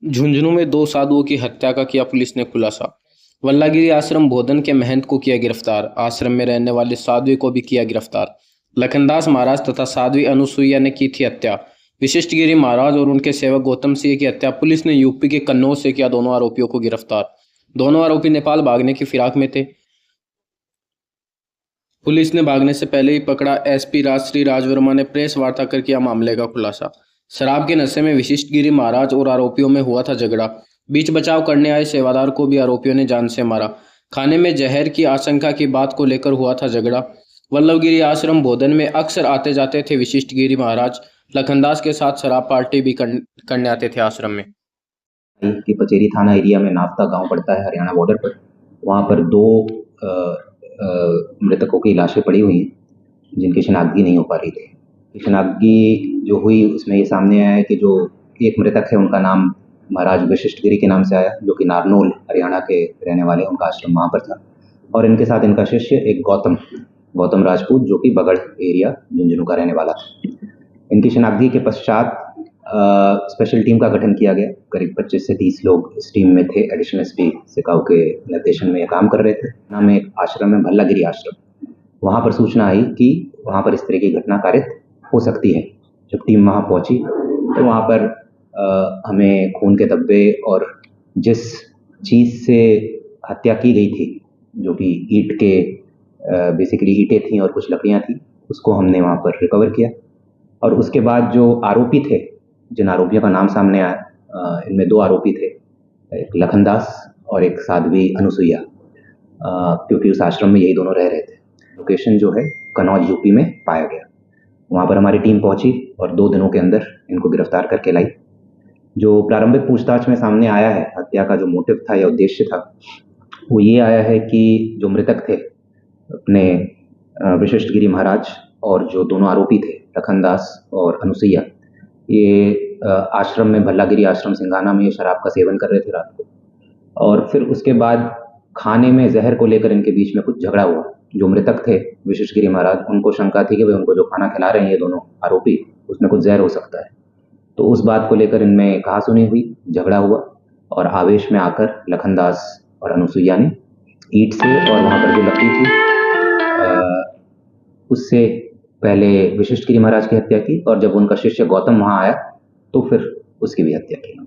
झुंझुनू में दो साधुओं की हत्या का किया पुलिस ने खुलासा। वल्लागिरी आश्रम बोधन के महंत को किया गिरफ्तार। आश्रम में रहने वाले साध्वी को भी किया गिरफ्तार। लखनदास महाराज तथा साध्वी अनुसुईया ने की थी हत्या। विशिष्टगिरी महाराज और उनके सेवक गौतम सिंह की हत्या पुलिस ने यूपी के कन्नौज से किया। दोनों आरोपियों को गिरफ्तार। दोनों आरोपी नेपाल भागने की फिराक में थे। पुलिस ने भागने से पहले ही पकड़ा। एसपी राजश्री राज वर्मा ने प्रेस वार्ता कर किया मामले का खुलासा। शराब के नशे में विशिष्टगिरी महाराज और आरोपियों में हुआ था झगड़ा। बीच बचाव करने आए सेवादार को भी आरोपियों ने जान से मारा। खाने में जहर की आशंका की बात को लेकर हुआ था झगड़ा। वल्लभगिरी आश्रम बोधन में अक्सर आते जाते थे विशिष्टगिरी महाराज। लखनदास के साथ शराब पार्टी भी करने आते थे आश्रम में। कि पचेरी थाना एरिया में नाफ्ता गांव पड़ता है हरियाणा बॉर्डर पर। वहाँ पर दो मृतकों की लाशें पड़ी हुई हैं जिनकी शिनाख्त नहीं हो पा रही थी। शिनाख्त जो हुई उसमें ये सामने आया है कि जो एक मृतक है उनका नाम महाराज विशिष्टगिरी के नाम से आया, जो कि नारनौल हरियाणा के रहने वाले, उनका आश्रम वहाँ पर था। और इनके साथ इनका शिष्य एक गौतम राजपूत, जो कि बगड़ एरिया झुंझुनू का रहने वाला था। इनकी शिनाख्त के पश्चात स्पेशल टीम का गठन किया गया। करीब 25 से 30 लोग इस टीम में थे। एडिशनल एसपी सिकाऊ के निर्देशन में ये काम कर रहे थे। नाम एक आश्रम है भल्लागिरी आश्रम। वहाँ पर सूचना आई कि वहाँ पर इस तरह की घटना कारित हो सकती है। जब टीम वहाँ पहुँची तो वहाँ पर हमें खून के धब्बे और जिस चीज़ से हत्या की गई थी, जो कि ईंट के बेसिकली ईंटें थी और कुछ लकड़ियाँ थी, उसको हमने वहाँ पर रिकवर किया। और उसके बाद जो आरोपी थे, जिन आरोपियों का नाम सामने आया, इनमें दो आरोपी थे, एक लखनदास और एक साध्वी अनुसुईया, क्योंकि उस आश्रम में यही दोनों रह रहे थे। लोकेशन जो है कन्नौज यूपी में पाया गया। वहाँ पर हमारी टीम पहुंची और 2 दिनों के अंदर इनको गिरफ्तार करके लाई। जो प्रारंभिक पूछताछ में सामने आया है, हत्या का जो मोटिव था या उद्देश्य था, वो ये आया है कि जो मृतक थे अपने विशिष्टगिरी महाराज और जो दोनों आरोपी थे लखनदास और अनुसुईया, ये आश्रम में भल्लागिरी आश्रम सिंघाना में ये शराब का सेवन कर रहे थे रात को। और फिर उसके बाद खाने में जहर को लेकर इनके बीच में कुछ झगड़ा हुआ। जो मृतक थे विशिष्टगिरी महाराज, उनको शंका थी कि भाई उनको जो खाना खिला रहे हैं ये दोनों आरोपी, उसमें कुछ जहर हो सकता है। तो उस बात को लेकर इनमें कहासुनी हुई, झगड़ा हुआ और आवेश में आकर लखनदास और अनुसुईया ने ईंट से और वहाँ पर जो लकड़ी थी उससे पहले विशिष्टगिरी महाराज की हत्या की, और जब उनका शिष्य गौतम वहाँ आया तो फिर उसकी भी हत्या की।